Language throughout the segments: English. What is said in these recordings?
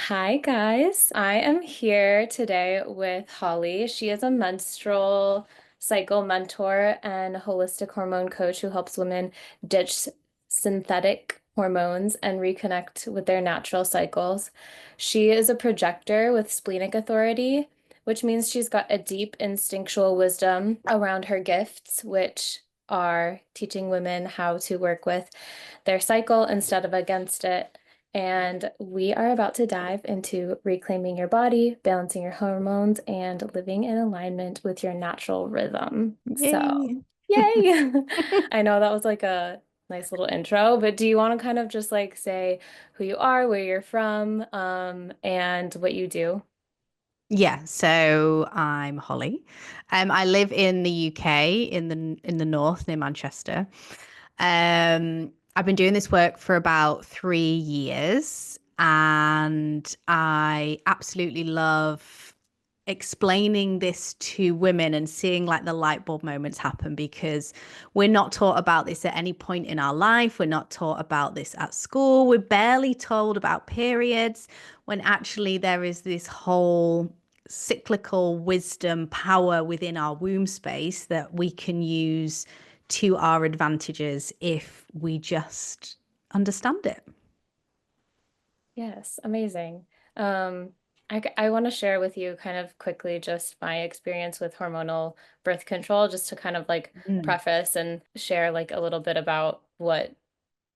Hi, guys. I am here today with Holly. She is a menstrual cycle mentor and holistic hormone coach who helps women ditch synthetic hormones and reconnect with their natural cycles. She is a projector with splenic authority, which means she's got a deep instinctual wisdom around her gifts, which are teaching women how to work with their cycle instead of against it. And we are about to dive into reclaiming your body, balancing your hormones, and living in alignment with your natural rhythm. So, Yay. yay! I know that was like a nice little intro, but do you want to kind of just like say who you are, where you're from, and what you do? Yeah, so I'm Holly. I live in the UK in the north near Manchester. I've been doing this work for about 3 years, and I absolutely love explaining this to women and seeing like the light bulb moments happen because we're not taught about this at any point in our life. We're not taught about this at school. We're barely told about periods when actually there is this whole cyclical wisdom power within our womb space that we can use to our advantages if we just understand it. Yes, amazing. Um, I want to share with you kind of quickly just my experience with hormonal birth control, just to kind of like Mm. preface and share like a little bit about what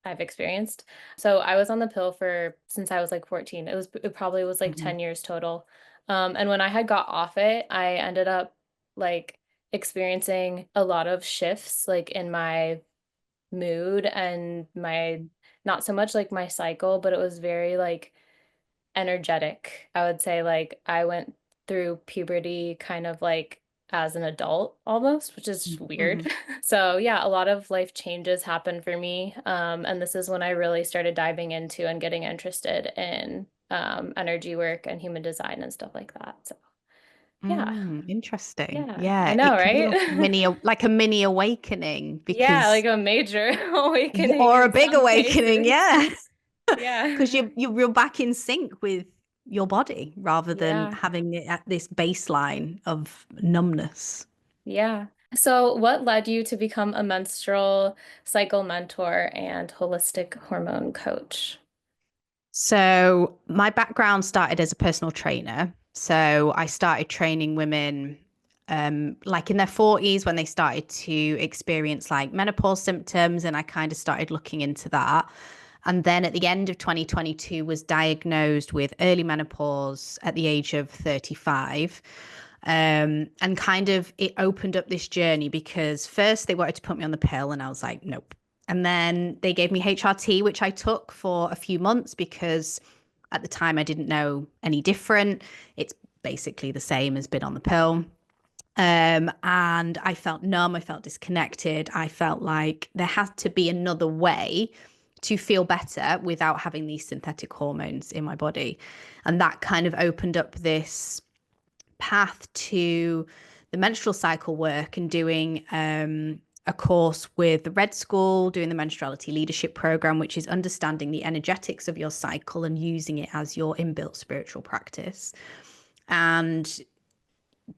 I've experienced. So I was on the pill for since I was like 14. It probably was like Mhm. 10 years total. And when I had got off it, I ended up like experiencing a lot of shifts like in my mood and my not so much like my cycle, but it was very like energetic. I would say like I went through puberty kind of like as an adult almost, which is weird. Mhm. So yeah, a lot of life changes happened for me. And this is when I really started diving into and getting interested in energy work and human design and stuff like that. So yeah, Interesting. yeah, I Yeah, know, it can be right? like a mini awakening Yeah, like because a major awakening or a in big some awakening, cases. yeah. Because Yeah. you're back in sync with your body rather than Yeah. having it at this baseline of numbness. Yeah. So, what led you to become a menstrual cycle mentor and holistic hormone coach? So my background started as a personal trainer. So I started training women like in their 40s when they started to experience like menopause symptoms, and I kind of started looking into that. And then at the end of 2022 was diagnosed with early menopause at the age of 35. And kind of it opened up this journey because first they wanted to put me on the pill and I was like, nope. And then they gave me HRT, which I took for a few months because at the time I didn't know any different. It's basically the same as been on the pill. And I felt numb, I felt disconnected. I felt like there had to be another way to feel better without having these synthetic hormones in my body. And that kind of opened up this path to the menstrual cycle work and doing a course with the Red School, doing the menstruality leadership program, which is understanding the energetics of your cycle and using it as your inbuilt spiritual practice. And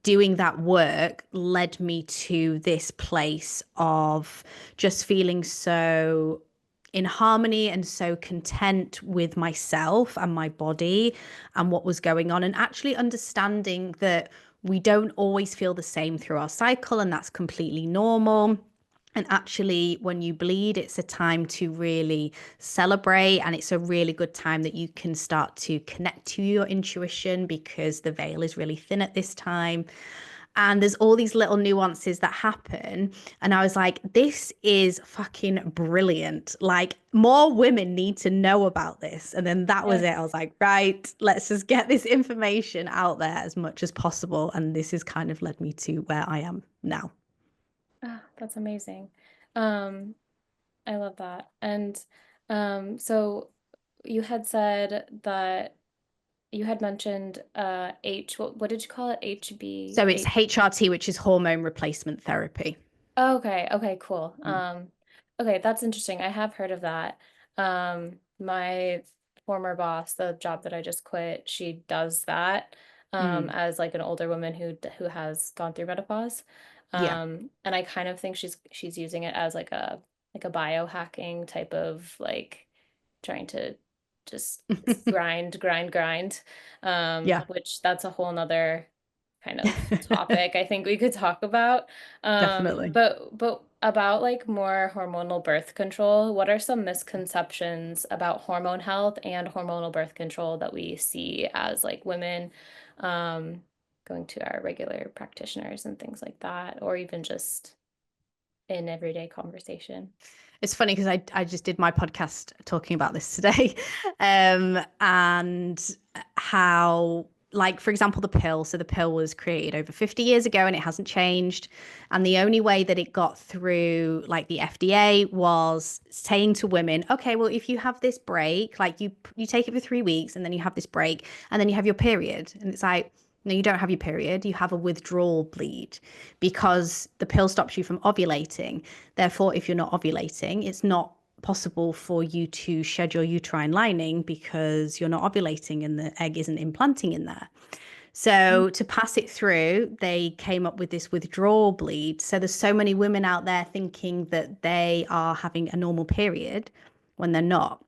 doing that work led me to this place of just feeling so in harmony and so content with myself and my body and what was going on, and actually understanding that we don't always feel the same through our cycle, and that's completely normal. And actually, when you bleed, it's a time to really celebrate. And it's a really good time that you can start to connect to your intuition because the veil is really thin at this time. And there's all these little nuances that happen. And I was like, this is fucking brilliant. Like, more women need to know about this. And then that was Yes. it. I was like, right, let's just get this information out there as much as possible. And this has kind of led me to where I am now. Ah, that's amazing. Um, I love that. And so you had said that you had mentioned what did you call it? So it's HB. HRT, which is hormone replacement therapy. Oh, okay, okay, cool. Mm. Okay, that's interesting. I have heard of that. My former boss, the job that I just quit, she does that Mm. as like an older woman who has gone through menopause. Yeah. And I kind of think she's using it as like a biohacking type of like trying to just grind, Yeah, which that's a whole nother kind of topic I think we could talk about. definitely. But about like more hormonal birth control, what are some misconceptions about hormone health and hormonal birth control that we see as like women um, going to our regular practitioners and things like that, or even just in everyday conversation? It's funny because I just did my podcast talking about this today, and how, like, for example, the pill. So the pill was created over 50 years ago and it hasn't changed. And the only way that it got through, like, the FDA was saying to women, okay, well, if you have this break, like you take it for 3 weeks and then you have this break and then you have your period. And it's like, no, you don't have your period. You have a withdrawal bleed because the pill stops you from ovulating. Therefore, if you're not ovulating, it's not possible for you to shed your uterine lining because you're not ovulating and the egg isn't implanting in there. So to pass it through, they came up with this withdrawal bleed. So there's so many women out there thinking that they are having a normal period when they're not,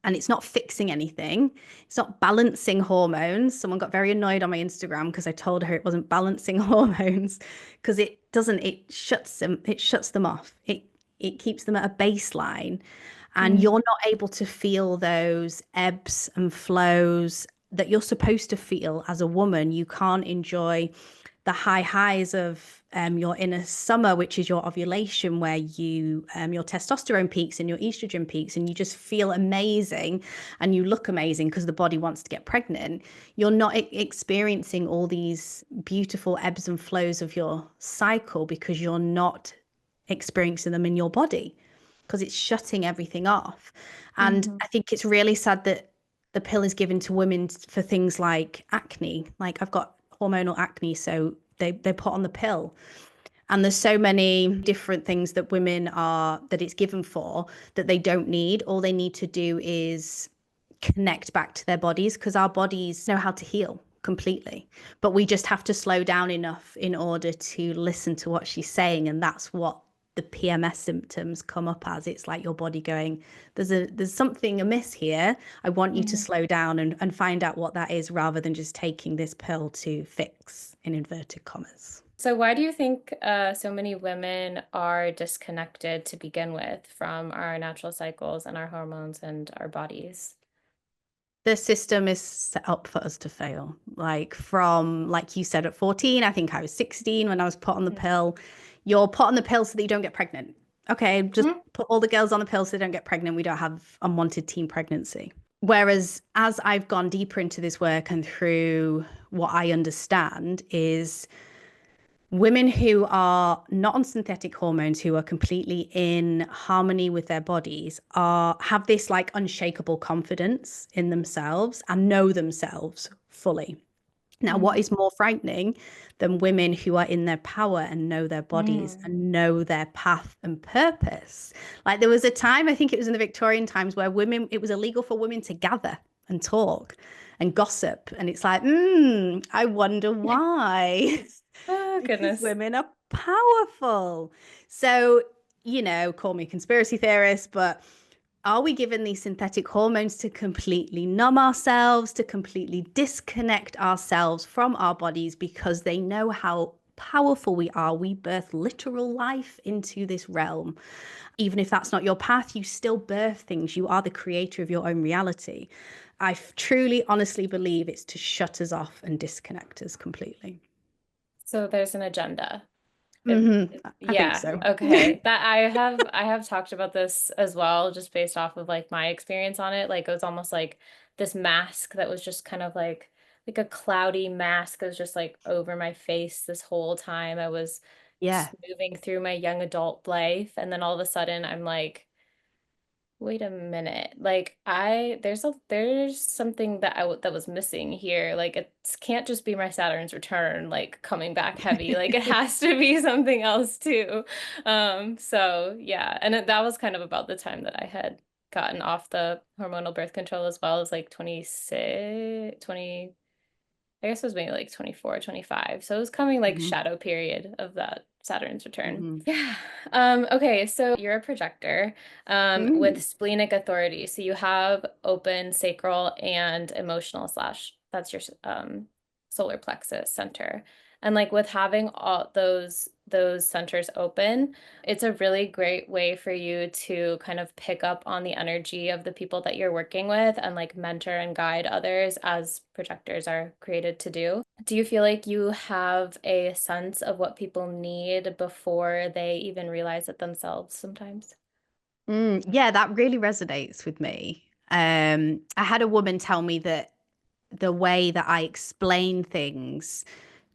and it's not fixing anything. It's not balancing hormones. Someone got very annoyed on my Instagram because I told her it wasn't balancing hormones, because it doesn't, it shuts them off. It keeps them at a baseline, and Mm, you're not able to feel those ebbs and flows that you're supposed to feel as a woman. You can't enjoy the high highs of your inner summer, which is your ovulation, where your testosterone peaks and your estrogen peaks, and you just feel amazing and you look amazing because the body wants to get pregnant. You're not experiencing all these beautiful ebbs and flows of your cycle because you're not experiencing them in your body because it's shutting everything off. And mhm. I think it's really sad that the pill is given to women for things like acne. Like, I've got hormonal acne, so they put on the pill. And there's so many different things that women are that it's given for that they don't need. All they need to do is connect back to their bodies, because our bodies know how to heal completely. But we just have to slow down enough in order to listen to what she's saying. And that's what the PMS symptoms come up as. It's like your body going, there's something amiss here. I want you to Mhm. slow down and find out what that is, rather than just taking this pill to fix, in inverted commas. So why do you think so many women are disconnected to begin with from our natural cycles and our hormones and our bodies? The system is set up for us to fail. Like, from, like you said, at 14, I think I was 16 when I was put on the pill. You're put on the pill so that you don't get pregnant. Okay, just Mhm. put all the girls on the pill so they don't get pregnant. We don't have unwanted teen pregnancy. Whereas, as I've gone deeper into this work and through what I understand, is women who are not on synthetic hormones, who are completely in harmony with their bodies, are have this like unshakable confidence in themselves and know themselves fully. Now, what Mm. is more frightening than women who are in their power and know their bodies Mm. and know their path and purpose? Like, there was a time, I think it was in the Victorian times, where women, it was illegal for women to gather and talk and gossip. And it's like, I wonder why. Oh, Because goodness. women are powerful. So, call me a conspiracy theorist, but are we given these synthetic hormones to completely numb ourselves, to completely disconnect ourselves from our bodies because they know how powerful we are? We birth literal life into this realm. Even if that's not your path, you still birth things. You are the creator of your own reality. I truly, honestly believe it's to shut us off and disconnect us completely. So there's an agenda. I think Yeah, so. okay. That I have talked about this as well, just based off of like my experience on it. Like it was almost like this mask that was just kind of like a cloudy mask that was just like over my face this whole time. I was Yeah. just moving through my young adult life, and then all of a sudden I'm like, wait a minute. Like there's something that was missing here. Like it can't just be my Saturn's return like coming back heavy. Like it has to be something else too. So yeah, and that was kind of about the time that I had gotten off the hormonal birth control as well as like 26, 20. I guess it was maybe like 24, 25. So it was coming like Hmm. shadow period of that Saturn's return. Hmm. Yeah. Okay, so you're a projector with Mm. splenic authority. So you have open sacral and emotional slash that's your solar plexus center. And like with having all those centers open, it's a really great way for you to kind of pick up on the energy of the people that you're working with and like mentor and guide others as projectors are created to do. Do you feel like you have a sense of what people need before they even realize it themselves sometimes? Yeah, that really resonates with me. I had a woman tell me that the way that I explain things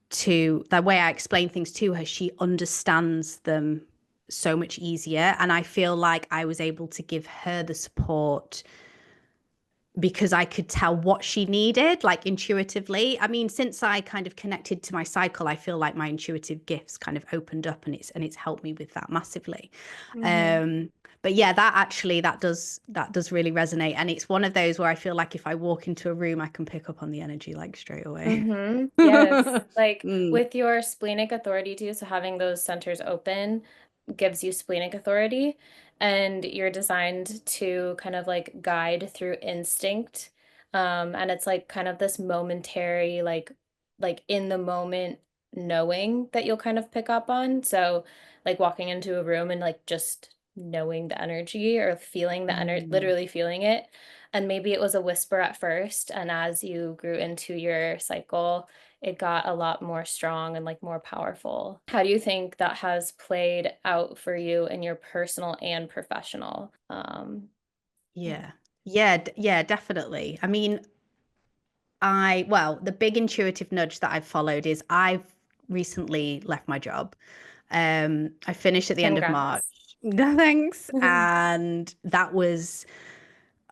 the way I explain things to her, she understands them so much easier. And I feel like I was able to give her the support because I could tell what she needed, like intuitively. I mean, since I kind of connected to my cycle, I feel like my intuitive gifts kind of opened up, and it's helped me with that massively. Mm-hmm. Um, but yeah, that does really resonate, and it's one of those where I feel like if I walk into a room, I can pick up on the energy like straight away. Mm-hmm. Yes. Like Mm, with your splenic authority too, so having those centers open gives you splenic authority, and you're designed to kind of like guide through instinct. And it's like kind of this momentary, like in the moment knowing that you'll kind of pick up on. So like walking into a room and like just knowing the energy or feeling the energy, mm. literally feeling it. And maybe it was a whisper at first, and as you grew into your cycle, it got a lot more strong and like more powerful. How do you think that has played out for you in your personal and professional? Yeah. Yeah. Yeah, definitely. I mean, the big intuitive nudge that I've followed is I've recently left my job. I finished at the end of March. Congrats. No, thanks. And that was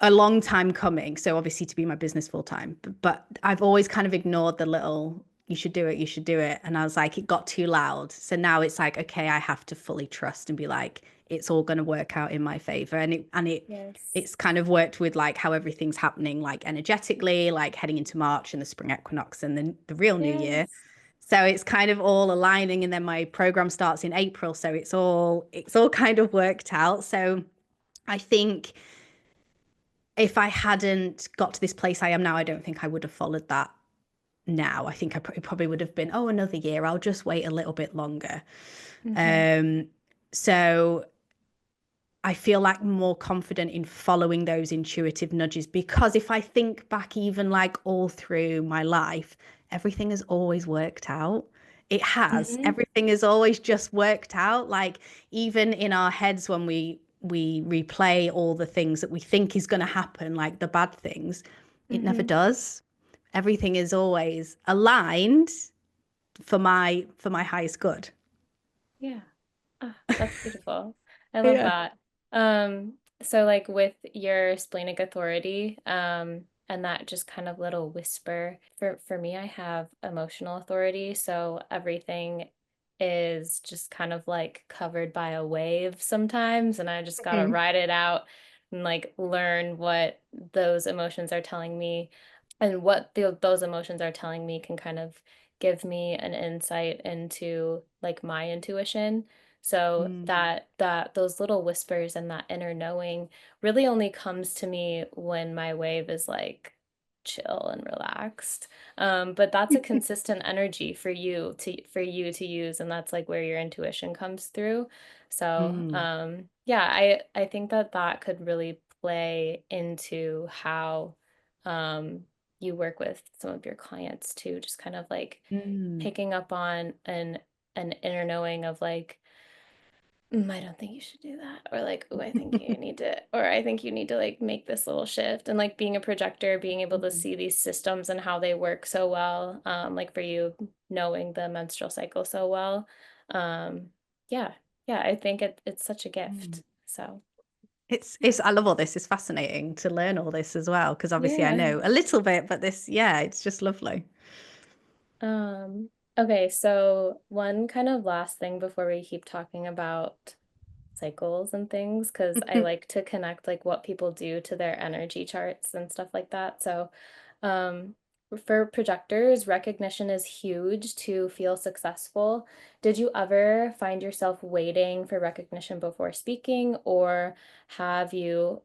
a long time coming. So obviously to be my business full time, but I've always kind of ignored the little, you should do it, you should do it. And I was like, it got too loud. So now it's like, okay, I have to fully trust and be like, it's all going to work out in my favor. Yes. It's kind of worked with like how everything's happening, like energetically, like heading into March and the spring equinox and the real new year. Yes. So it's kind of all aligning. And then my program starts in April. So it's all kind of worked out. So I think if I hadn't got to this place I am now, I don't think I would have followed that now. I think it probably would have been, oh, another year. I'll just wait a little bit longer. Mm-hmm. Um, so I feel like more confident in following those intuitive nudges because if I think back, even like all through my life, everything has always worked out. It has. Mm-hmm. Everything has always just worked out. Like even in our heads when we replay all the things that we think is going to happen, like the bad things, it never Mm-hmm. does. Everything is always aligned for my highest good. Yeah. Ah, that's beautiful. I love Yeah. that. So like with your splenic authority, and that just kind of little whisper, for me, I have emotional authority, so everything is just kind of like covered by a wave sometimes, and I just gotta Mhm. ride it out and like learn what those emotions are telling me, and what those emotions are telling me can kind of give me an insight into like my intuition. So Mm. that those little whispers and that inner knowing really only comes to me when my wave is like chill and relaxed. But that's a consistent energy for you to use, and that's like where your intuition comes through. So Mm. yeah, I think that that could really play into how um, you work with some of your clients too, just kind of like Mm. picking up on an inner knowing of like, I don't think you should do that. Or like, oh, I think you need to, or I think you need to like make this little shift. And like being a projector, being able to Mm. see these systems and how they work so well. Like for you knowing the menstrual cycle so well. Um, yeah, yeah, I think it's such a Mm. gift. So yeah. It's I love all this. It's fascinating to learn all this as well because obviously I Yeah. know a little bit, but yeah, it's just lovely. Okay, so one kind of last thing before we keep talking about cycles and things because I like to connect like what people do to their energy charts and stuff like that. So, um, for projectors, recognition is huge to feel successful. Did you ever find yourself waiting for recognition before speaking, or have you,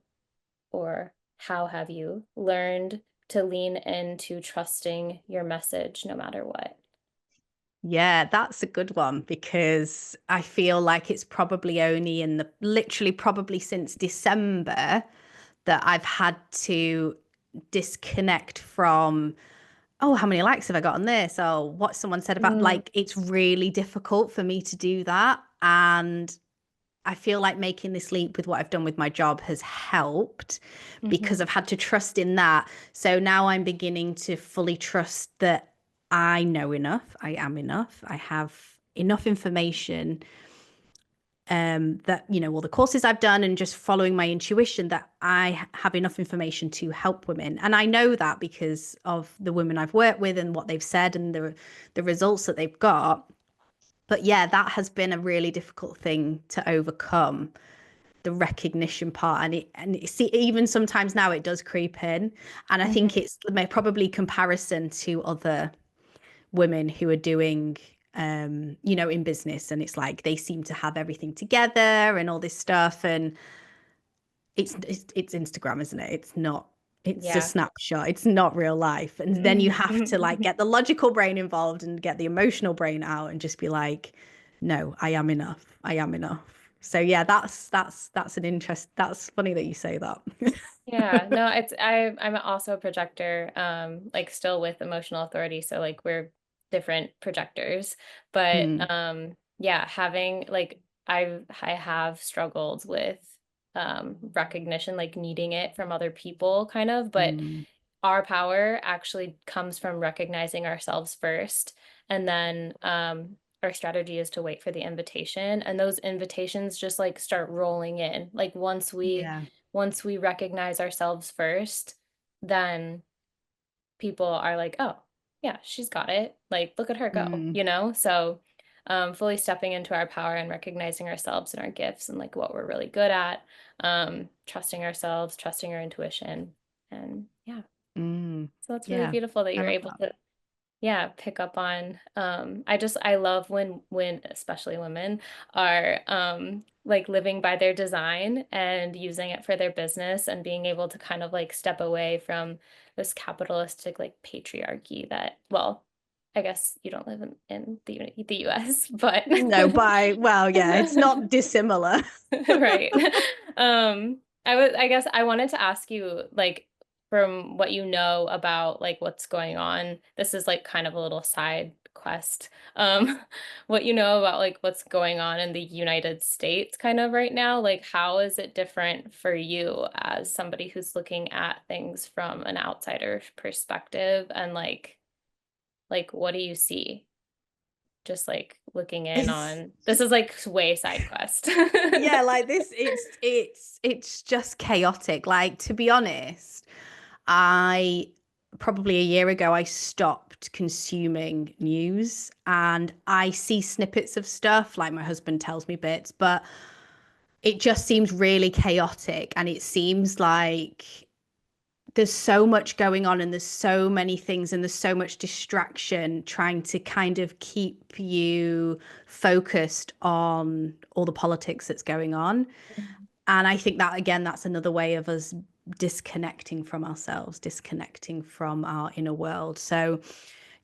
or how have you learned to lean into trusting your message no matter what? Yeah, that's a good one because I feel like it's probably only in the literally probably since December that I've had to disconnect from, oh, how many likes have I got on this? Oh, what someone said about, Mm, like, it's really difficult for me to do that. And I feel like making this leap with what I've done with my job has helped because mhm. I've had to trust in that. So now I'm beginning to fully trust that I know enough, I am enough, I have enough information, that, all the courses I've done and just following my intuition, that have enough information to help women. And I know that because of the women I've worked with and what they've said and the results that they've got. But yeah, that has been a really difficult thing to overcome, the recognition part. See, even sometimes now it does creep in, and I think Mhm. it's probably comparison to other women who are doing, in business, and it's like they seem to have everything together and all this stuff, and it's Instagram, isn't it? It's not. It's a Yeah. snapshot. It's not real life. And then you have to like get the logical brain involved and get the emotional brain out and just be like, no, I am enough. I am enough. So yeah, that's an interest. That's funny that you say that. Yeah, no, I'm also a projector, like still with emotional authority, so like we're different projectors. But Mm, yeah, having like I have struggled with recognition, like needing it from other people kind of, but mm, our power actually comes from recognizing ourselves first, and then our strategy is to wait for the invitation, and those invitations just like start rolling in. Like yeah. once we recognize ourselves first, then people are like, oh, yeah, she's got it. Like, look at her go, Mm, you know? So, fully stepping into our power and recognizing ourselves and our gifts and like what we're really good at, trusting ourselves, trusting our intuition. And yeah, mm. so that's really Yeah, beautiful that I you're love able that. to, yeah, pick up on I love when especially women are like living by their design and using it for their business and being able to kind of like step away from this capitalistic like patriarchy that, well, I guess you don't live in the US, but No, well, yeah, it's not dissimilar. right. I guess I wanted to ask you, like, from what you know about like what's going on, this is like kind of a little side quest. What you know about like what's going on in the United States kind of right now, like how is it different for you as somebody who's looking at things from an outsider perspective and like what do you see? Just like looking in It's on this is like way side quest. yeah, like this, it's just chaotic. Like, to be honest, I probably a year ago I stopped consuming news, and I see snippets of stuff, like my husband tells me bits, but it just seems really chaotic, and it seems like there's so much going on and there's so many things and there's so much distraction trying to kind of keep you focused on all the politics that's going on. And I think that, again, that's another way of us disconnecting from ourselves, disconnecting from our inner world. So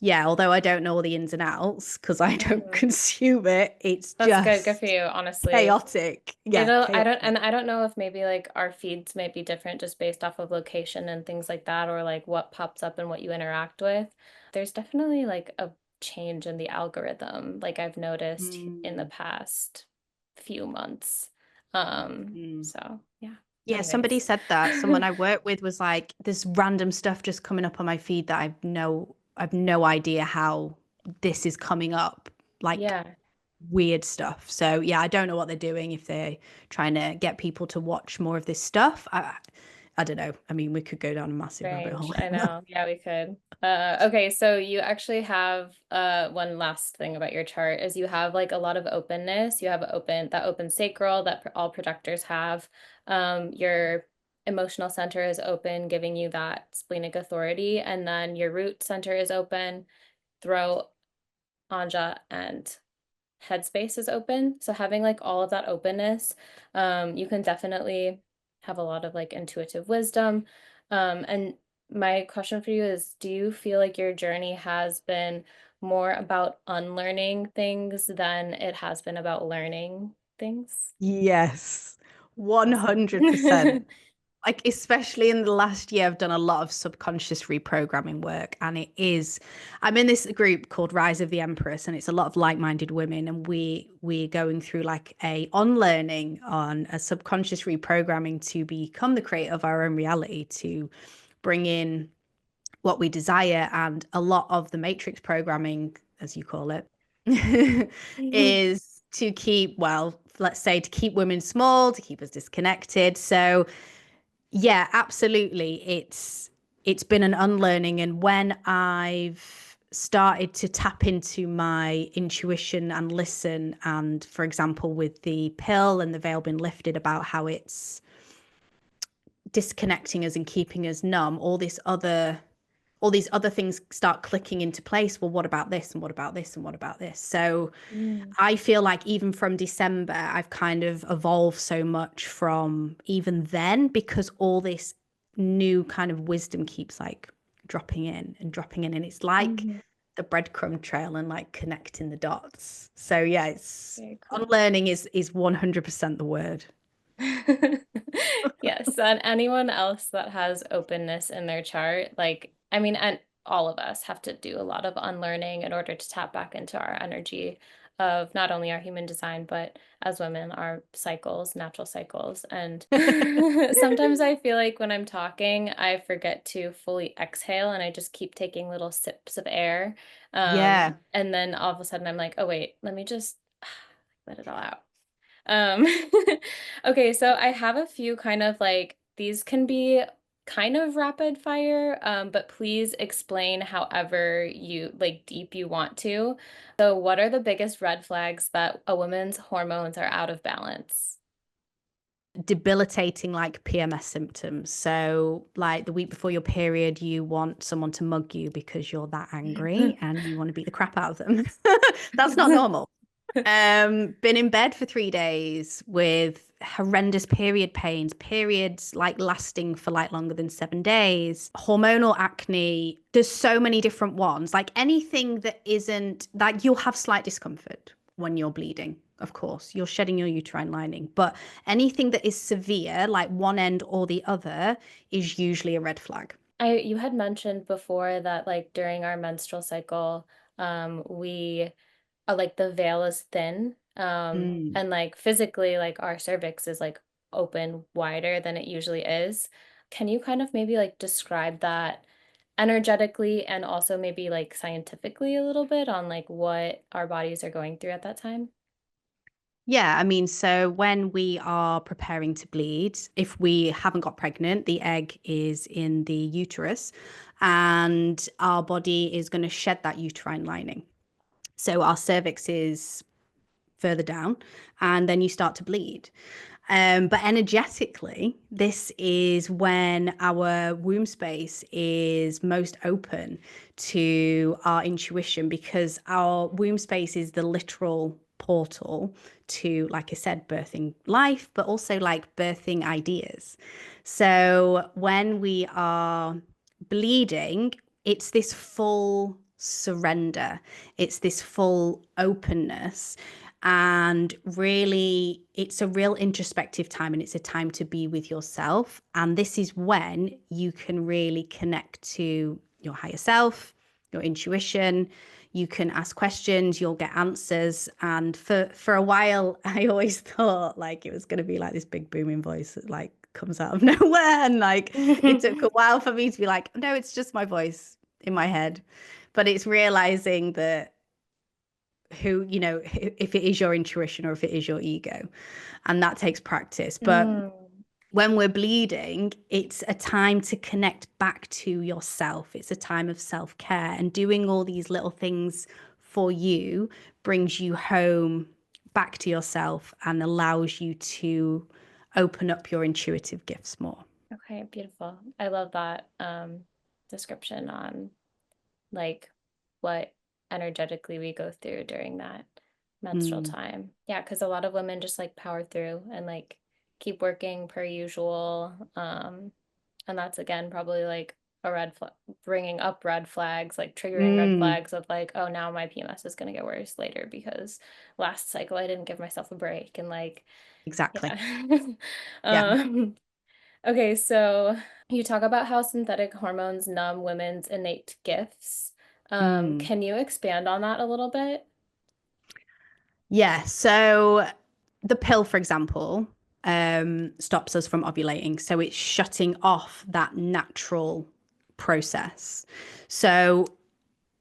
yeah, although I don't know all the ins and outs because I don't Mhm. consume it, it's That's good. Good for just you, honestly. chaotic. Yeah, chaotic. I don't know if maybe like our feeds may be different just based off of location and things like that, or like what pops up and what you interact with. There's definitely like a change in the algorithm, like I've noticed in the Mm, past few months. mm. So yeah. Yeah, somebody Anyways. said that. Someone I work with was like, "There's random stuff just coming up on my feed that I've no idea how this is coming up, like Yeah. weird stuff." So yeah, I don't know what they're doing, if they're trying to get people to watch more of this stuff. I don't know. I mean, we could go down a massive rabbit Strange. hole. I know. Yeah, we could. Okay, so you actually have one last thing about your chart is you have like a lot of openness. You have open sacral that all projectors have. Your emotional center is open, giving you that splenic authority, and then your root center is open, throat, anja, and headspace is open. So having like all of that openness, you can definitely have a lot of like intuitive wisdom. And my question for you is, do you feel like your journey has been more about unlearning things than it has been about learning things? Yes, Awesome. 100%. Like, especially in the last year, I've done a lot of subconscious reprogramming work, and I'm in this group called Rise of the Empress, and it's a lot of like-minded women, and we're going through like a unlearning on a subconscious reprogramming to become the creator of our own reality, to bring in what we desire. And a lot of the matrix programming, as you call it, is to keep, well, let's say to keep women small, to keep us disconnected. So yeah, absolutely. It's been an unlearning, and when I've started to tap into my intuition and listen, and for example with the pill and the veil being lifted about how it's disconnecting us and keeping us numb, all these other things start clicking into place. Well, what about this, and what about this, and what about this? So Mm, I feel like even from December, I've kind of evolved so much from even then, because all this new kind of wisdom keeps like dropping in and dropping in. And it's like mhm. the breadcrumb trail and like connecting the dots. So yeah, it's Very cool. unlearning is 100% the word. Yes, and anyone else that has openness in their chart, like, I mean, and all of us have to do a lot of unlearning in order to tap back into our energy of not only our human design, but as women, our cycles, natural cycles. And sometimes I feel like when I'm talking, I forget to fully exhale and I just keep taking little sips of air. Yeah. And then all of a sudden I'm like, oh, wait, let me just let it all out. Um, okay, so I have a few kind of like these can be kind of rapid fire, but please explain however you like deep you want to. So, what are the biggest red flags that a woman's hormones are out of balance? Debilitating like PMS symptoms. So, like the week before your period, you want someone to mug you because you're that angry and you want to beat the crap out of them. That's not normal. Been in bed for 3 days with horrendous period pains, periods like lasting for like longer than 7 days, hormonal acne. There's so many different ones. Like anything that isn't like you'll have slight discomfort when you're bleeding. Of course, you're shedding your uterine lining, but anything that is severe, like one end or the other, is usually a red flag. You had mentioned before that like during our menstrual cycle, we like the veil is thin. Mm. And like physically, like our cervix is like open wider than it usually is. Can you kind of maybe like describe that energetically and also maybe like scientifically a little bit on like what our bodies are going through at that time? Yeah, I mean, so when we are preparing to bleed, if we haven't got pregnant, the egg is in the uterus and our body is going to shed that uterine lining. So our cervix is further down and then you start to bleed. But energetically, this is when our womb space is most open to our intuition, because our womb space is the literal portal to, like I said, birthing life, but also like birthing ideas. So when we are bleeding, it's this full surrender, it's this full openness, and really, it's a real introspective time and it's a time to be with yourself. And this is when you can really connect to your higher self, your intuition. You can ask questions, you'll get answers. And for a while, I always thought like it was going to be like this big booming voice that like comes out of nowhere. And like it took a while for me to be like, no, it's just my voice in my head. But it's realizing that if it is your intuition or if it is your ego, and that takes practice. But Mm. when we're bleeding, it's a time to connect back to yourself. It's a time of self-care, and doing all these little things for you brings you home back to yourself and allows you to open up your intuitive gifts more. Okay, beautiful. I love that description on like what energetically we go through during that menstrual Mm, time. Yeah, because a lot of women just like power through and like keep working per usual. And that's again probably like a red flag, bringing up red flags, like triggering red mm, flags of like, oh, now my PMS is going to get worse later because last cycle I didn't give myself a break and like, exactly. yeah. Yeah. um, okay, so you talk about how synthetic hormones numb women's innate gifts. Mm. Can you expand on that a little bit? Yeah. So the pill, for example, stops us from ovulating. So it's shutting off that natural process. So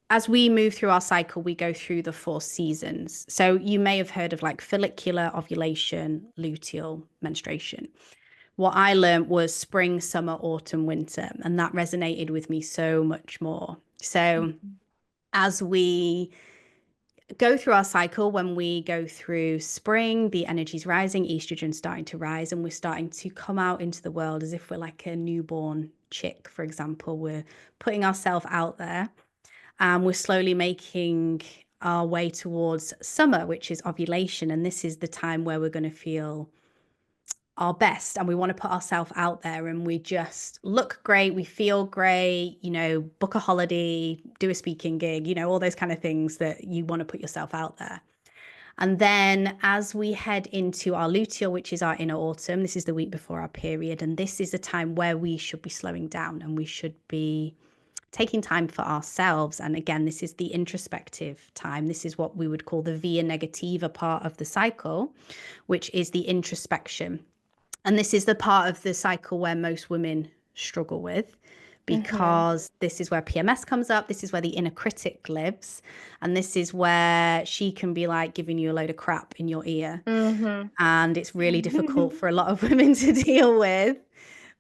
as we move through our cycle, we go through the 4 seasons. So you may have heard of like follicular, ovulation, luteal, menstruation. What I learned was spring, summer, autumn, winter, and that resonated with me so much more. So Mhm. as we go through our cycle, when we go through spring, the energy's rising, estrogen starting to rise, and we're starting to come out into the world as if we're like a newborn chick, for example. We're putting ourselves out there and we're slowly making our way towards summer, which is ovulation. And this is the time where we're going to feel our best and we want to put ourselves out there and we just look great, we feel great, book a holiday, do a speaking gig, all those kind of things that you want to put yourself out there. And then as we head into our luteal, which is our inner autumn, this is the week before our period. And this is a time where we should be slowing down and we should be taking time for ourselves. And again, this is the introspective time. This is what we would call the via negativa part of the cycle, which is the introspection. And this is the part of the cycle where most women struggle with Mm-hmm. because this is where PMS comes up. This is where the inner critic lives. And this is where she can be like giving you a load of crap in your ear. Mm-hmm. And it's really difficult for a lot of women to deal with.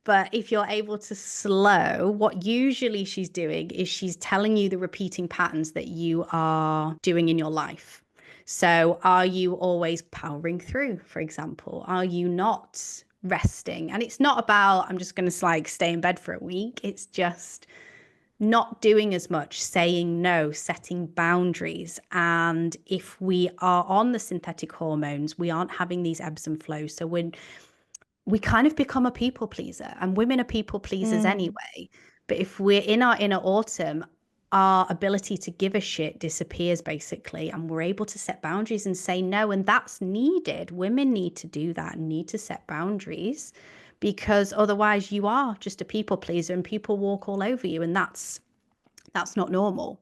But if you're able to slow, what usually she's doing is she's telling you the repeating patterns that you are doing in your life. So, are you always powering through, for example? Are you not resting? And it's not about, I'm just going to like stay in bed for a week. It's just not doing as much, saying no, setting boundaries. And if we are on the synthetic hormones, we aren't having these ebbs and flows. So, we kind of become a people pleaser, and women are people pleasers Mm. anyway. But if we're in our inner autumn, our ability to give a shit disappears basically, and we're able to set boundaries and say no. And that's needed. Women need to do that and need to set boundaries because otherwise you are just a people pleaser and people walk all over you, and that's not normal.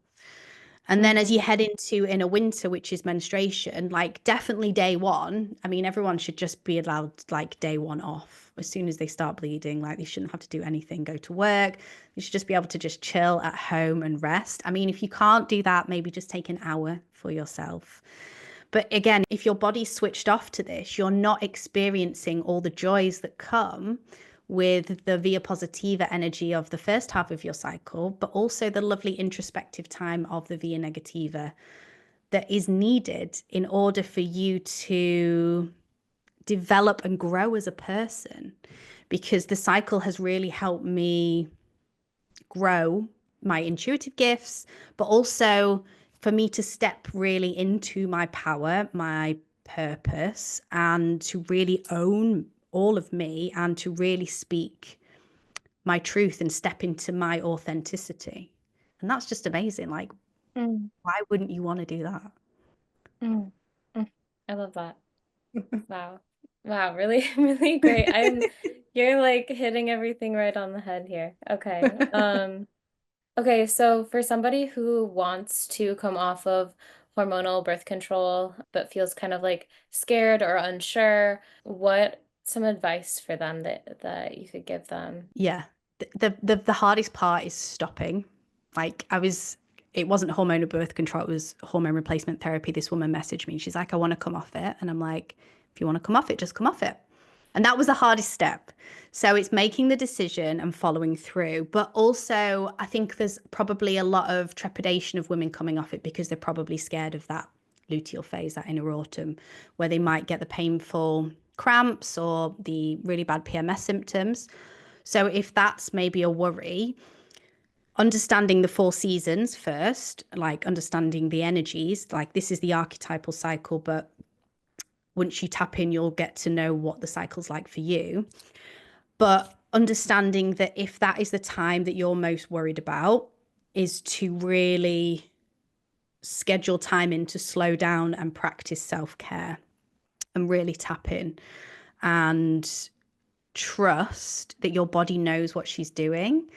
And then as Mm-hmm. you head into in a winter, which is menstruation, like definitely day one. I mean, everyone should just be allowed like day one off as soon as they start bleeding. Like they shouldn't have to do anything, go to work. You should just be able to just chill at home and rest. I mean, if you can't do that, maybe just take an hour for yourself. But again, if your body's switched off to this, you're not experiencing all the joys that come with the via positiva energy of the first half of your cycle, but also the lovely introspective time of the via negativa that is needed in order for you to develop and grow as a person. Because the cycle has really helped me grow my intuitive gifts, but also for me to step really into my power, my purpose, and to really own all of me and to really speak my truth and step into my authenticity. And that's just amazing. Like, Mm. why wouldn't you want to do that? Mm. Mm. I love that. Wow. Wow, really, really great. You're like hitting everything right on the head here. Okay. Okay, so for somebody who wants to come off of hormonal birth control but feels kind of like scared or unsure, what some advice for them that you could give them? Yeah. The hardest part is stopping. Like it wasn't hormonal birth control, it was hormone replacement therapy. This woman messaged me. She's like, I want to come off it. And I'm like, if you want to come off it, just come off it. And that was the hardest step. So it's making the decision and following through. But also, I think there's probably a lot of trepidation of women coming off it because they're probably scared of that luteal phase, that inner autumn, where they might get the painful cramps or the really bad PMS symptoms. So if that's maybe a worry, understanding the four seasons first, like understanding the energies, like this is the archetypal cycle, but once you tap in, you'll get to know what the cycle's like for you. But understanding that if that is the time that you're most worried about, is to really schedule time in to slow down and practice self-care and really tap in and trust that your body knows what she's doing.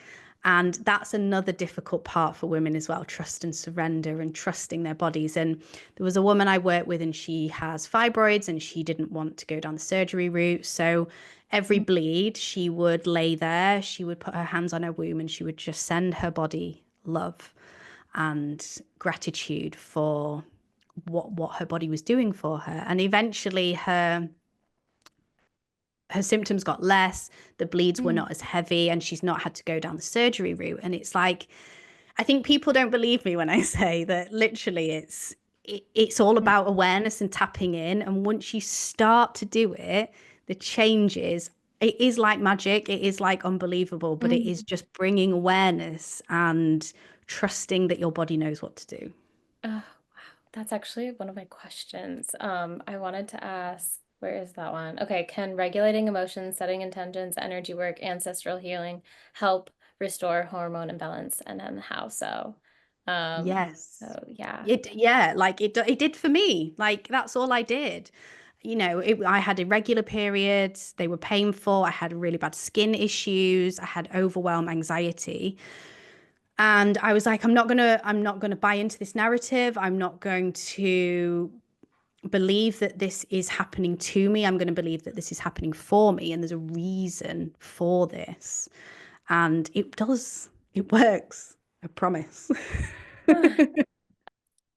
And that's another difficult part for women as well, trust and surrender and trusting their bodies. And there was a woman I worked with and she has fibroids and she didn't want to go down the surgery route. So every bleed, she would lay there, she would put her hands on her womb and she would just send her body love and gratitude for what her body was doing for her. And eventually her symptoms got less, the bleeds were Mm, not as heavy, and she's not had to go down the surgery route. And it's like, I think people don't believe me when I say that literally it's all mm, about awareness and tapping in. And once you start to do it, the changes, it is like magic, it is like unbelievable, but it is mm. just bringing awareness and trusting that your body knows what to do. Oh, wow. That's actually one of my questions. I wanted to ask, where is that one? Okay, can regulating emotions, setting intentions, energy work, ancestral healing help restore hormone imbalance, and then how so? Yes. Yeah. Yeah, like it did for me. Like that's all I did. I had irregular periods, they were painful, I had really bad skin issues, I had overwhelm, anxiety. And I was like, I'm not gonna buy into this narrative. I'm not going to believe that this is happening to me. I'm going to believe that this is happening for me. And there's a reason for this. And it does, it works. I promise.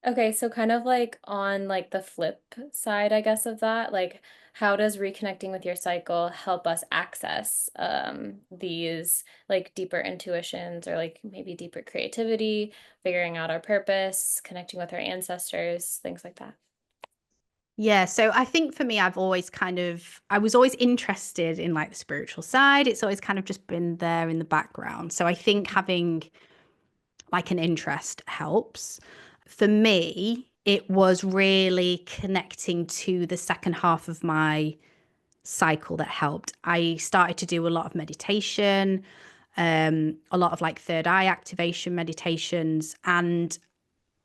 Okay, so kind of like on like the flip side, I guess, of that, like how does reconnecting with your cycle help us access these like deeper intuitions or like maybe deeper creativity, figuring out our purpose, connecting with our ancestors, things like that. Yeah, so I think for me, I was always interested in like the spiritual side. It's always kind of just been there in the background. So I think having like an interest helps. For me, it was really connecting to the second half of my cycle that helped. I started to do a lot of meditation, a lot of like third eye activation meditations. And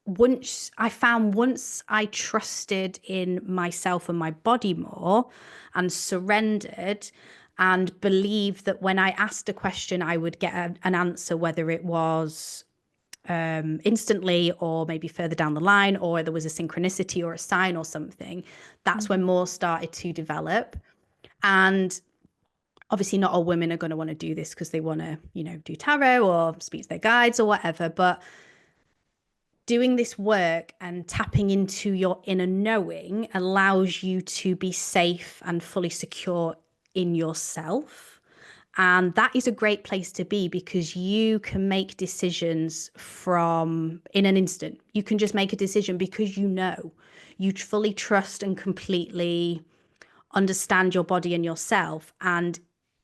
once I trusted in myself and my body more and surrendered and believed that when I asked a question, I would get an answer, whether it was instantly or maybe further down the line, or there was a synchronicity or a sign or something. That's when Mhm. more started to develop. And obviously, not all women are going to want to do this because they want to, do tarot or speak to their guides or whatever. But doing this work and tapping into your inner knowing allows you to be safe and fully secure in yourself. And that is a great place to be because you can make decisions from in an instant. You can just make a decision because you fully trust and completely understand your body and yourself. And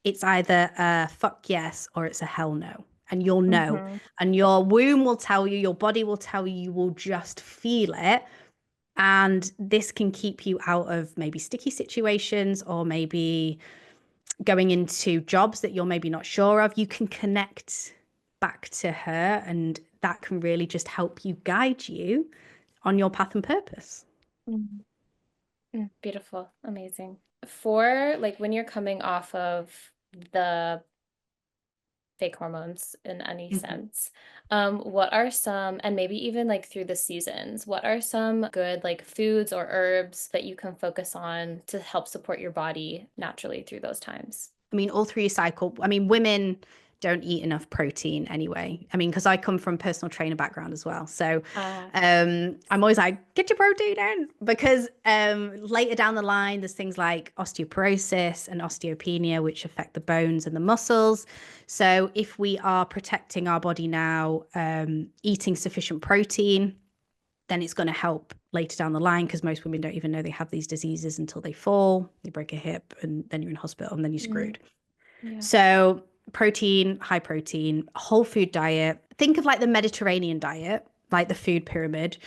it's either a fuck yes or it's a hell no. And you'll know. Mhm. And your womb will tell you, your body will tell you, you will just feel it. And this can keep you out of maybe sticky situations or maybe going into jobs that you're maybe not sure of. You can connect back to her, and that can really just help you guide you on your path and purpose. Mhm. Beautiful, amazing. For like when you're coming off of the fake hormones in any Mhm. sense. What are some, and maybe even like through the seasons, what are some good like foods or herbs that you can focus on to help support your body naturally through those times? I mean, all through your cycle. I mean, women don't eat enough protein anyway. I mean, because I come from personal trainer background as well. So Uh, I'm always like, get your protein in because later down the line, there's things like osteoporosis and osteopenia, which affect the bones and the muscles. So if we are protecting our body now, eating sufficient protein, then it's going to help later down the line because most women don't even know they have these diseases until they fall, they break a hip, and then you're in hospital and then you're mm, screwed. yeah. So protein, high protein, whole food diet. Think of like the Mediterranean diet, like the food pyramid.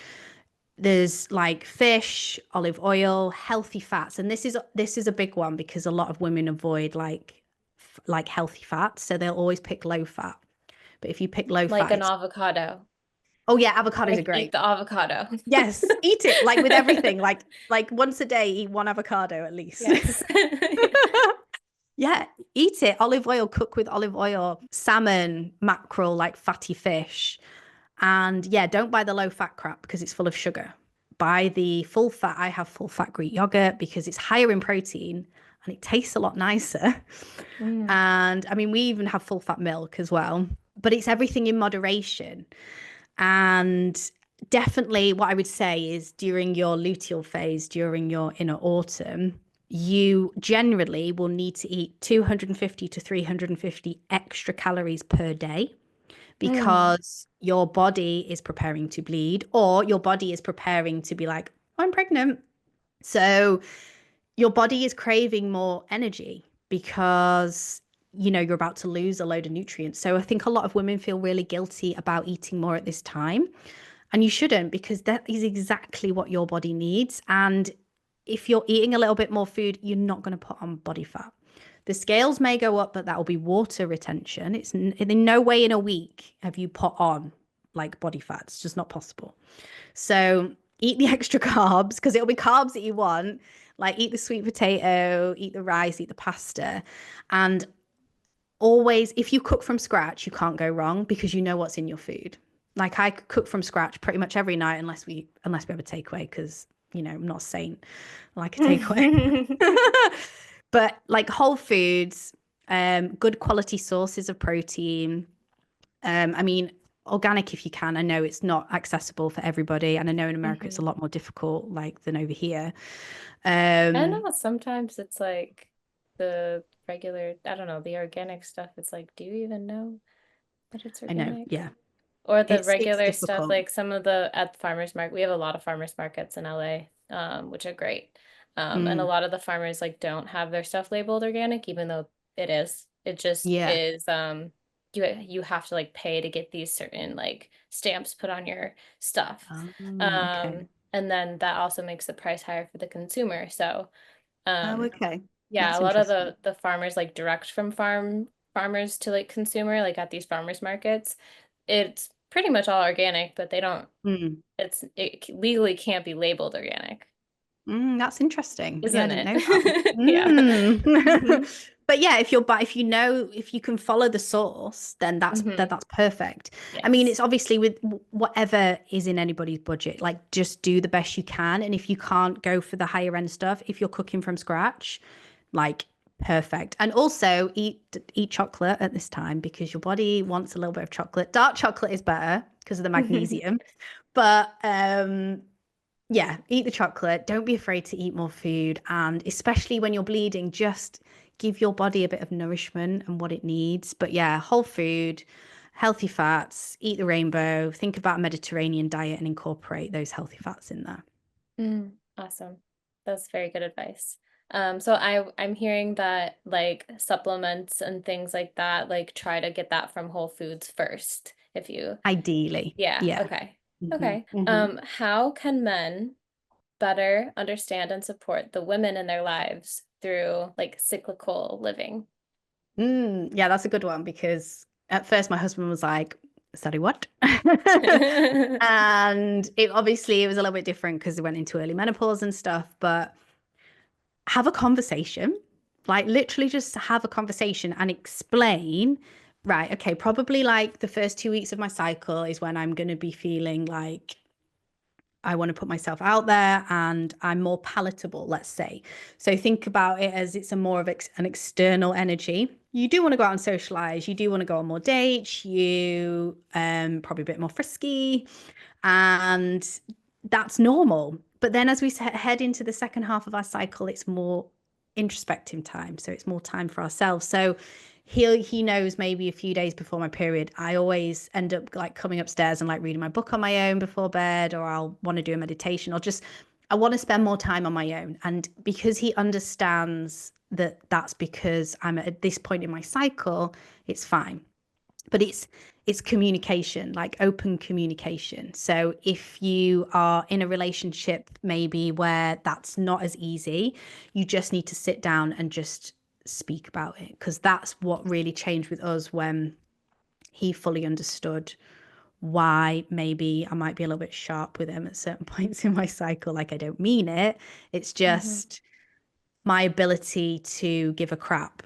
There's like fish, olive oil, healthy fats, and this is a big one because a lot of women avoid like healthy fats, so they'll always pick low fat. But if you pick low Like fat, an it's avocado. oh yeah, avocados are Like eat great. the avocado. Yes, eat it like with everything, like once a day, eat one avocado at least. Yes. Yeah, eat it. Olive oil, cook with olive oil, salmon, mackerel, like fatty fish. And yeah, don't buy the low fat crap because it's full of sugar. Buy the full fat. I have full fat Greek yogurt because it's higher in protein and it tastes a lot nicer. Mm, And I mean, we even have full fat milk as well, but it's everything in moderation. And definitely, what I would say is during your luteal phase, during your inner autumn, you generally will need to eat 250 to 350 extra calories per day mm, because your body is preparing to bleed or your body is preparing to be like, I'm pregnant. So your body is craving more energy because you're about to lose a load of nutrients. So I think a lot of women feel really guilty about eating more at this time. And you shouldn't because that is exactly what your body needs. And if you're eating a little bit more food, you're not going to put on body fat. The scales may go up, but that will be water retention. It's in no way in a week have you put on like body fat. It's just not possible. So eat the extra carbs because it'll be carbs that you want. Like eat the sweet potato, eat the rice, eat the pasta. And always, if you cook from scratch, you can't go wrong because you know what's in your food. Like I cook from scratch pretty much every night unless we have a takeaway because I'm not a saint. I like a takeaway. mm. But like whole foods, good quality sources of protein. I mean, organic if you can. I know it's not accessible for everybody, and I know in America it's a lot more difficult, like than over here. I Um, know sometimes it's like the regular, I don't know, the organic stuff. It's like, do you even know that it's I know, organic? yeah, Or the it's regular stuff, difficult. like some of the at the farmers market, we have a lot of farmers markets in LA, which are great. And a Mm, lot of the farmers like don't have their stuff labeled organic, even though it is. It just yeah. is you have to like pay to get these certain like stamps put on your stuff. Okay. And then that also makes the price higher for the consumer. So Oh, um okay. yeah, a That's lot of interesting. the farmers like direct from farmers to like consumer, like at these farmers markets. It's pretty much all organic, but they don't Mm. legally can't be labeled organic, That's interesting. Yeah, I isn't didn't it? know that. Yeah. hmm But yeah, if you can follow the source, then that's perfect. I mean, Yes. it's obviously with whatever is in anybody's budget, like just do the best you can. And if you can't go for the higher end stuff, if you're cooking from scratch, like perfect. And also eat chocolate at this time because your body wants a little bit of chocolate. Dark chocolate is better because of the magnesium. But yeah, eat the chocolate. Don't be afraid to eat more food. And especially when you're bleeding, just give your body a bit of nourishment and what it needs. But yeah, whole food, healthy fats, eat the rainbow, think about a Mediterranean diet and incorporate those healthy fats in there. Awesome. That's very good advice. So I'm hearing that like supplements and things like that, like try to get that from Whole Foods first. If you, Ideally. yeah, Yeah. okay. hmm Okay. hmm How can men better understand and support the women in their lives through like cyclical living? Yeah, that's a good one because at first my husband was like, sorry, what? And it was a little bit different because we went into early menopause and stuff, but have a conversation, like literally just have a conversation and explain, right, okay, probably like the first 2 weeks of my cycle is when I'm going to be feeling like I want to put myself out there and I'm more palatable, let's say. So think about it as it's a more of an external energy. You do want to go out and socialize. You do want to go on more dates. You probably a bit more frisky, and that's normal. But then as we head into the second half of our cycle, it's more introspective time. So it's more time for ourselves. So he knows maybe a few days before my period, I always end up like coming upstairs and like reading my book on my own before bed, or I'll want to do a meditation, or just I want to spend more time on my own. And because he understands that that's because I'm at this point in my cycle, it's fine. But it's communication, like open communication. So if you are in a relationship maybe where that's not as easy, you just need to sit down and just speak about it, because that's what really changed with us when he fully understood why maybe I might be a little bit sharp with him at certain points in my cycle. Like, I don't mean it. It's Mm-hmm. just my ability to give a crap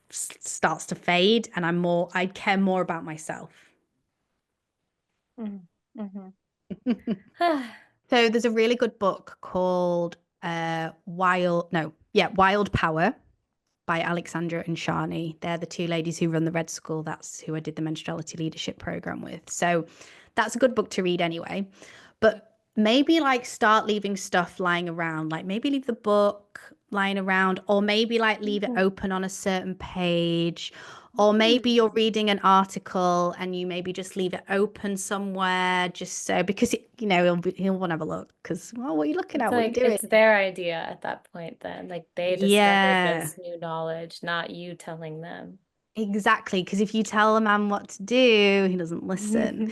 starts to fade, and I care more about myself. Mm-hmm. So there's a really good book called Wild Power by Alexandra and Shani. They're the two ladies who run the Red School. That's who I did the menstruality leadership program with. So that's a good book to read anyway. But maybe like start leaving stuff lying around, like maybe leave the book lying around, or maybe like leave it open on a certain page, or maybe you're reading an article and you maybe just leave it open somewhere, just so because he'll want to have a look because, well, what are you looking It's at? What are you like doing? it's their idea at that point then. Like they discovered Yeah. this new knowledge, not you telling them. Exactly, because if you tell a man what to do, he doesn't listen.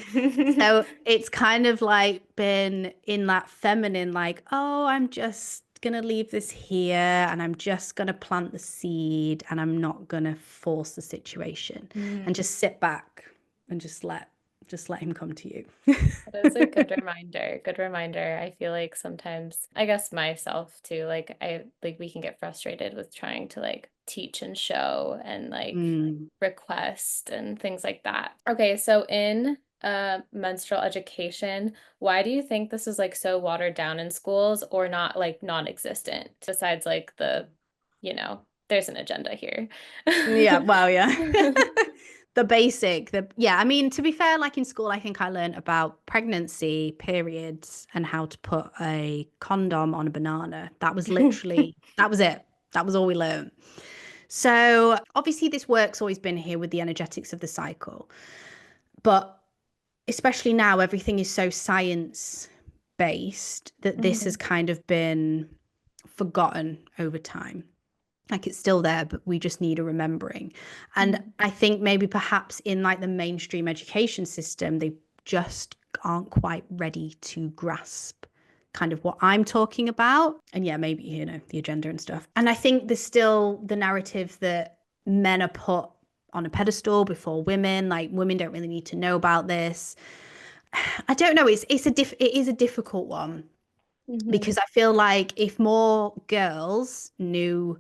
So it's kind of like been in that feminine, like, oh, I'm just gonna leave this here and I'm just gonna plant the seed and I'm not gonna force the situation and Mm. just sit back and just let him come to you. That is a good reminder. Good reminder. I feel like sometimes, I guess myself too, like we can get frustrated with trying to like teach and show and like Mm. request and things like that. Okay, so in menstrual education, why do you think this is like so watered down in schools or not like non-existent? Besides like there's an agenda here. Yeah, well, yeah. I mean, to be fair, like in school, I think I learned about pregnancy, periods, and how to put a condom on a banana. That was it. That was all we learned. So obviously, this work's always been here with the energetics of the cycle. But especially now, everything is so science based that this has Mhm. kind of been forgotten over time. Like it's still there, but we just need a remembering. And Mhm. I think maybe perhaps in like the mainstream education system, they just aren't quite ready to grasp kind of what I'm talking about. And yeah, maybe, the agenda and stuff. And I think there's still the narrative that men are put on a pedestal before women, like women don't really need to know about this. I don't know. It is a difficult one Mhm. because I feel like if more girls knew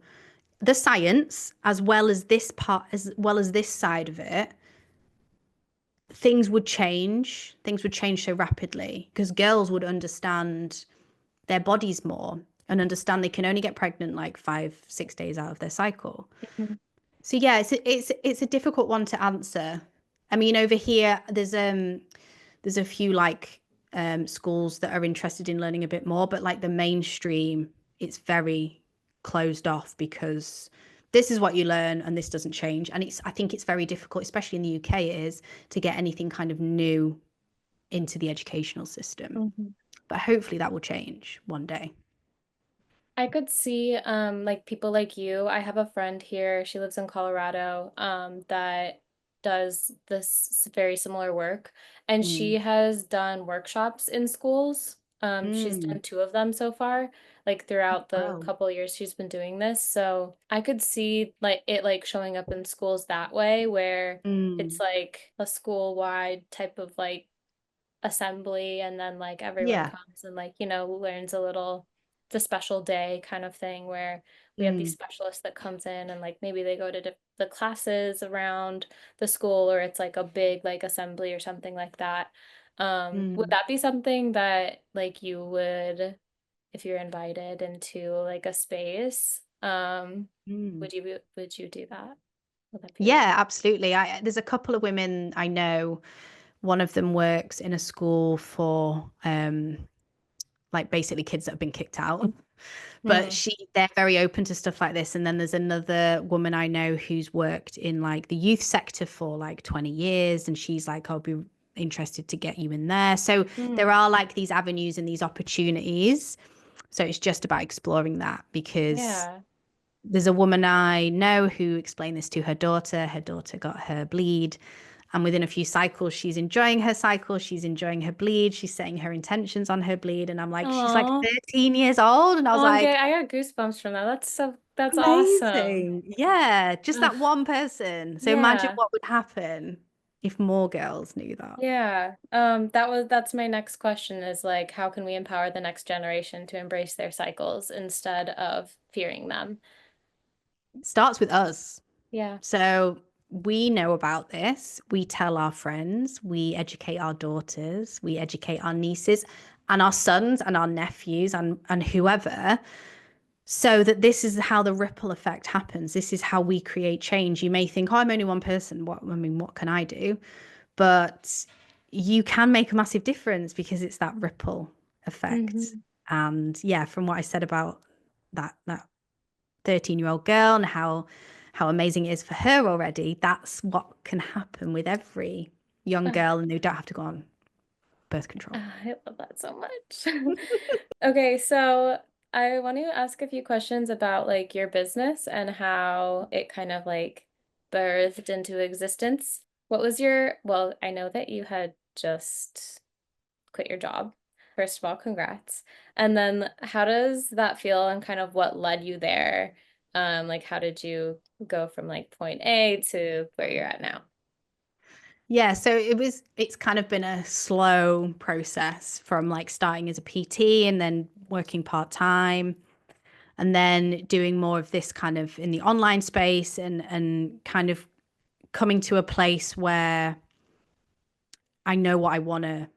the science as well as this side of it, things would change so rapidly because girls would understand their bodies more and understand they can only get pregnant like 5 6 days out of their cycle. Mhm. So yeah, it's a difficult one to answer. I mean, over here there's a few like schools that are interested in learning a bit more, but like the mainstream, it's very closed off because this is what you learn and this doesn't change. And I think it's very difficult, especially in the UK, it is to get anything kind of new into the educational system. Mhm. But hopefully that will change one day. I could see like people like you. I have a friend here. She lives in Colorado that does this very similar work and she Mm. has done workshops in schools. She's Mm. done two of them so far, like throughout the Wow. couple years she's been doing this. So I could see like it like showing up in schools that way where it's Mm. like a school-wide type of like assembly and then like everyone Yeah. comes and like learns a little. It's a special day kind of thing where we have these Mm. specialists that comes in and like maybe they go to the classes around the school or it's like a big like assembly or something like that. Would Mm. that be something that like you would, if you're invited into like a space, Mm. would you do that? Would that be okay? Yeah, absolutely. There's a couple of women I know. One of them works in a school for like basically kids that have been kicked out. But Hmm. they're very open to stuff like this. And then there's another woman I know who's worked in like the youth sector for like 20 years. And she's like, I'll be interested to get you in there. So there Hmm. are like these avenues and these opportunities. So it's just about exploring that because Yeah. there's a woman I know who explained this to her daughter. Her daughter got her bleed. And within a few cycles, she's enjoying her cycle. She's enjoying her bleed. She's setting her intentions on her bleed. And I'm like, she's like Oh, 13 years old. And I was like, I got goosebumps from that. That's awesome. amazing. Yeah. Just Ugh, that one person. So imagine yeah. what would happen if more girls knew that. Yeah. That's my next question is like how can we empower the next generation to embrace their cycles instead of fearing them? It starts with us. Yeah. So we know about this. We tell our friends, we educate our daughters, we educate our nieces and our sons and our nephews and whoever, so that this is how the ripple effect happens. This is how we create change. You may think, oh, I'm only one person. What can I do? But you can make a massive difference because it's that ripple effect. Hmm. And yeah, from what I said about that 13-year-old girl and how amazing it is for her already, that's what can happen with every young girl, and they don't have to go on birth control. I love that so much. Okay, so I want to ask a few questions about like your business and how it kind of like birthed into existence. Well, I know that you had just quit your job. First of all, congrats. And then how does that feel and kind of what led you there? Like how did you go from like point A to where you're at now? Yeah, so it's kind of been a slow process from like starting as a PT and then working part-time and then doing more of this kind of in the online space and kind of coming to a place where I know what I want to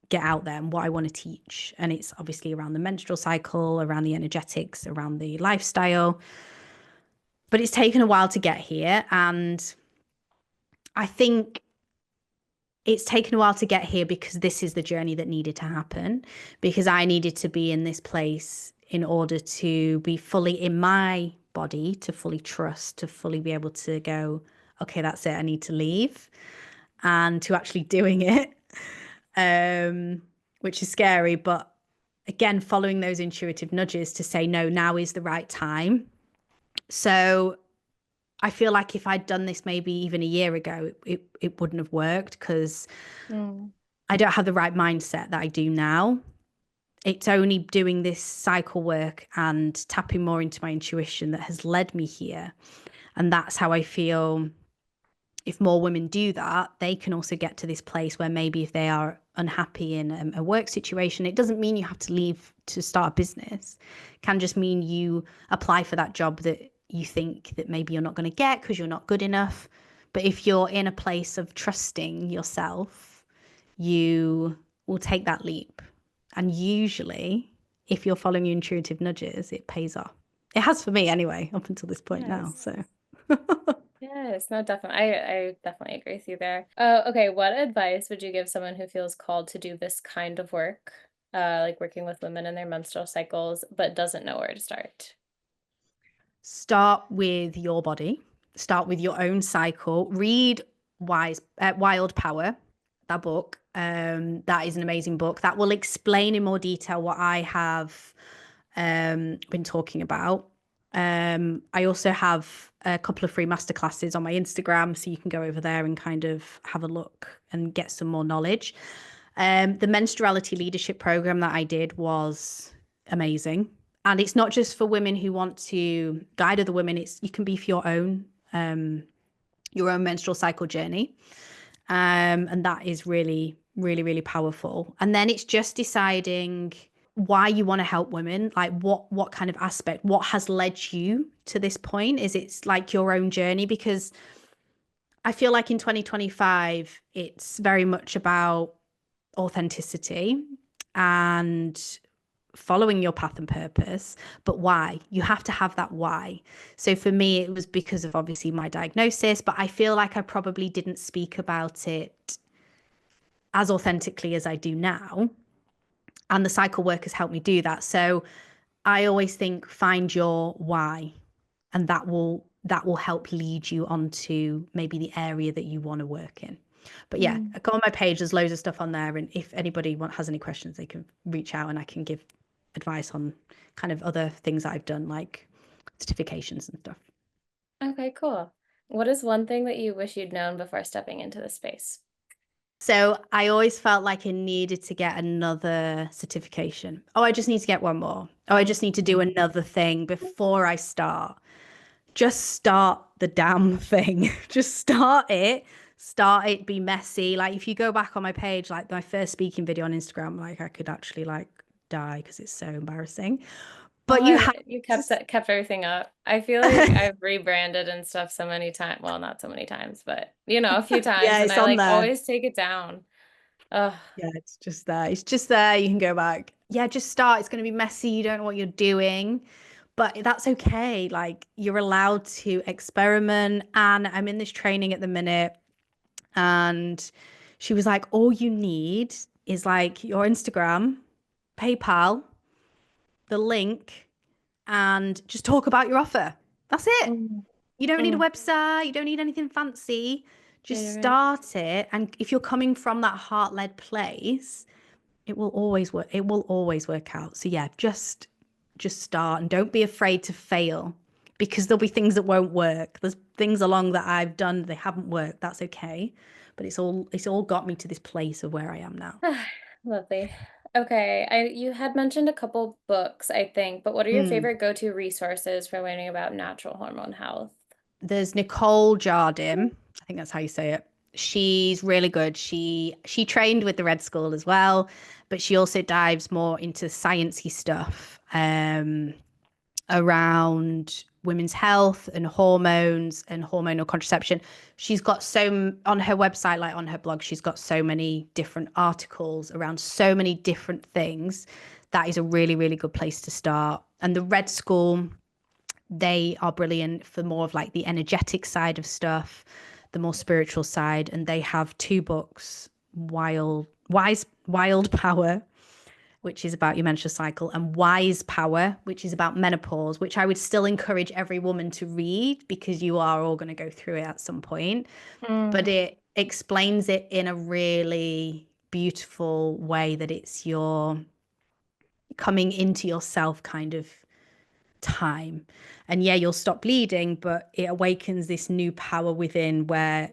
get out there and what I want to teach. And it's obviously around the menstrual cycle, around the energetics, around the lifestyle. But it's taken a while to get here. And I think it's taken a while to get here because this is the journey that needed to happen, because I needed to be in this place in order to be fully in my body, to fully trust, to fully be able to go, okay, that's it, I need to leave, and to actually doing it, um, which is scary. But again, following those intuitive nudges to say, no, now is the right time. So I feel like if I'd done this maybe even a year ago, it wouldn't have worked because Mm. I don't have the right mindset that I do now. It's only doing this cycle work and tapping more into my intuition that has led me here. And that's how I feel if more women do that, they can also get to this place where maybe if they are unhappy in a work situation, it doesn't mean you have to leave to start a business. It can just mean you apply for that job that you think that maybe you're not going to get because you're not good enough. But if you're in a place of trusting yourself, you will take that leap. And usually, if you're following your intuitive nudges, it pays off. It has for me anyway, up until this point now. Yes. So. Yes, no, definitely. I definitely agree with you there. Okay, what advice would you give someone who feels called to do this kind of work, like working with women in their menstrual cycles, but doesn't know where to start? Start with your body, start with your own cycle. Read Wild Power, that book. That is an amazing book that will explain in more detail what I have been talking about. I also have a couple of free masterclasses on my Instagram, so you can go over there and kind of have a look and get some more knowledge. The menstruality leadership program that I did was amazing. And it's not just for women who want to guide other women, it's you can be for your own menstrual cycle journey. And that is really, really, really powerful. And then it's just deciding why you want to help women, like what kind of aspect, what has led you to this point. Is it's like your own journey? Because I feel like in 2025, it's very much about authenticity and following your path and purpose, but why? You have to have that why. So for me, it was because of obviously my diagnosis, but I feel like I probably didn't speak about it as authentically as I do now. And the cycle work has helped me do that. So I always think find your why, and that will help lead you onto maybe the area that you want to work in. But yeah, Mm. go on my page. There's loads of stuff on there, and if anybody has any questions, they can reach out, and I can give advice on kind of other things that I've done, like certifications and stuff. Okay, cool. What is one thing that you wish you'd known before stepping into the space? So I always felt like I needed to get another certification. Oh, I just need to get one more. Oh, I just need to do another thing before I start. Just start the damn thing. Just start it. Start it, be messy. Like if you go back on my page, like my first speaking video on Instagram, like I could actually like die because it's so embarrassing. Oh, But you have you to. kept everything up. I feel like I've rebranded and stuff so many times. Well, not so many times, but a few times, Yeah, and it's I on like there. always take it down. Ugh. Yeah, it's just there. It's just there. You can go back. Yeah, just start. It's going to be messy. You don't know what you're doing, but that's okay. Like you're allowed to experiment. And I'm in this training at the minute, and she was like, all you need is like your Instagram, PayPal, the link, and just talk about your offer. That's it. Mm, You don't need a mm. website, you don't need anything fancy. Yeah, Just you're right. start it. And if you're coming from that heart-led place, it will always work. It will always work out. So yeah, just start and don't be afraid to fail because there'll be things that won't work. There's things along that I've done they haven't worked. That's okay. But it's all got me to this place of where I am now. Lovely. Okay, you had mentioned a couple books, I think, but what are your Mm. favorite go-to resources for learning about natural hormone health? There's Nicole Jardim. I think that's how you say it. She's really good. She trained with the Red School as well, but she also dives more into sciencey stuff around women's health and hormones and hormonal contraception. She's got on her website, like on her blog, she's got so many different articles around so many different things. That is a really, really good place to start. And the Red School, they are brilliant for more of like the energetic side of stuff, the more spiritual side. And they have two books, Wild Power, which is about your menstrual cycle, and Wise Power, which is about menopause, which I would still encourage every woman to read because you are all going to go through it at some point. But Mm, it explains it in a really beautiful way that it's your coming into yourself kind of time. And yeah, you'll stop bleeding, but it awakens this new power within where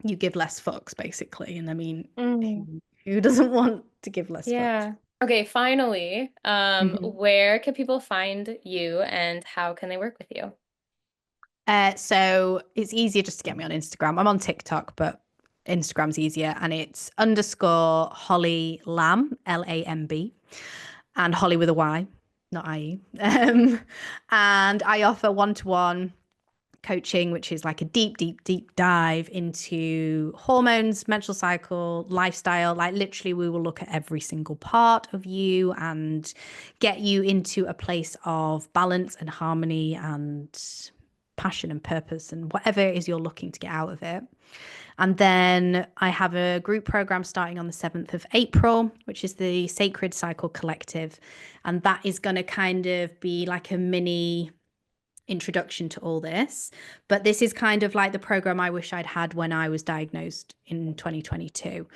you give less fucks, basically. And I mean, mm. who doesn't want to give less fucks? Yeah. Okay, finally, Mhm. where can people find you and how can they work with you? So it's easier just to get me on Instagram. I'm on TikTok, but Instagram's easier, and it's underscore Holly Lamb, Lamb, and Holly with a Y, not IE. And I offer one-to-one coaching, which is like a deep, deep, deep dive into hormones, menstrual cycle, lifestyle. Like literally, we will look at every single part of you and get you into a place of balance and harmony and passion and purpose and whatever it is you're looking to get out of it. And then I have a group program starting on the 7th of April, which is the Sacred Cycle Collective. And that is going to kind of be like a mini introduction to all this. But this is kind of like the program I wish I'd had when I was diagnosed in 2022.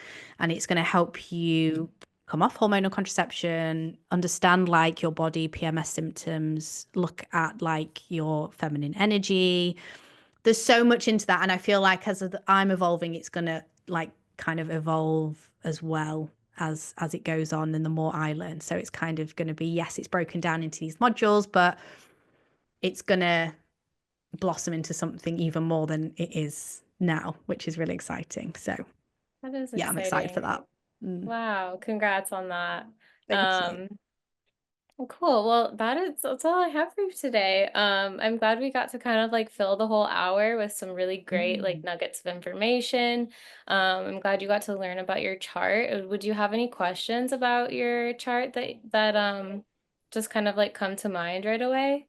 And it's going to help you come off hormonal contraception, understand like your body PMS symptoms, look at like your feminine energy. There's so much into that. And I feel like as I'm evolving, it's going to like kind of evolve as well as it goes on and the more I learn. So it's kind of going to be, yes, it's broken down into these modules, but it's going to blossom into something even more than it is now, which is really exciting. So, That is yeah, I'm excited for exciting. that. Mm, Wow, congrats on that. thank you. Um, Cool. Well, that's all I have for you today. I'm glad we got to kind of like fill the whole hour with some really great like Mm. nuggets of information. I'm glad you got to learn about your chart. Would you have any questions about your chart that just kind of like come to mind right away?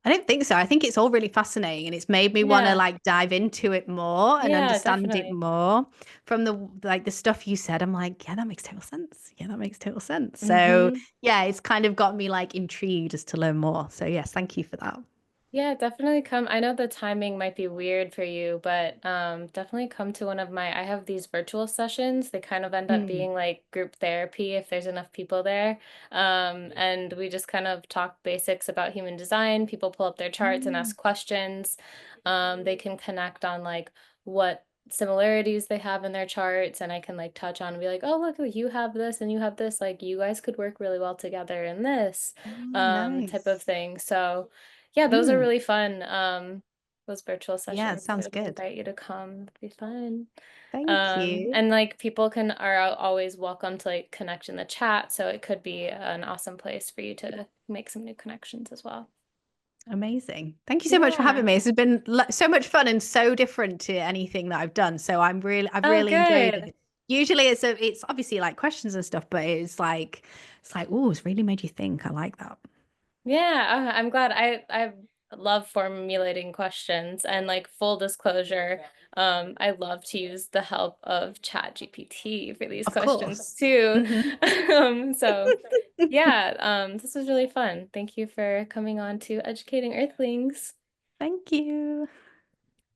I don't think so. I think it's all really fascinating and it's made me want to Yeah. like dive into it more and Yeah, understand it definitely. more. From the like the stuff you said, I'm like, yeah, that makes total sense. Yeah, that makes total sense. So Mm-hmm. yeah, it's kind of got me like intrigued as to learn more. So yes, thank you for that. Yeah, definitely come. I know the timing might be weird for you, but definitely come to one of my, I have these virtual sessions. They kind of end up Mm. being like group therapy if there's enough people there. And we just kind of talk basics about human design. People pull up their charts and Mm. ask questions. They can connect on like what similarities they have in their charts, and I can like touch on and be like, oh, look, you have this and you have this, like you guys could work really well together in this Oh, type of nice. thing. So yeah, those are Mm. really fun. Those virtual Yeah, sessions. sounds I'd good. invite you to come. It'd be fun. Thank you. And like people are always welcome to like connect in the chat, so it could be an awesome place for you to make some new connections as well. Amazing. Thank you so much for having Yeah. me. This has been so much fun and so different to anything that I've done. So I've Oh, really enjoyed good. it. Usually it's obviously like questions and stuff, but it's like, oh, it's really made you think. I like that. Yeah, I'm glad. I love formulating questions, and like full disclosure, I love to use the help of Chat GPT for these Of questions course. too. Hmm. So yeah, this was really fun. Thank you for coming on to Educating Earthlings. Thank you.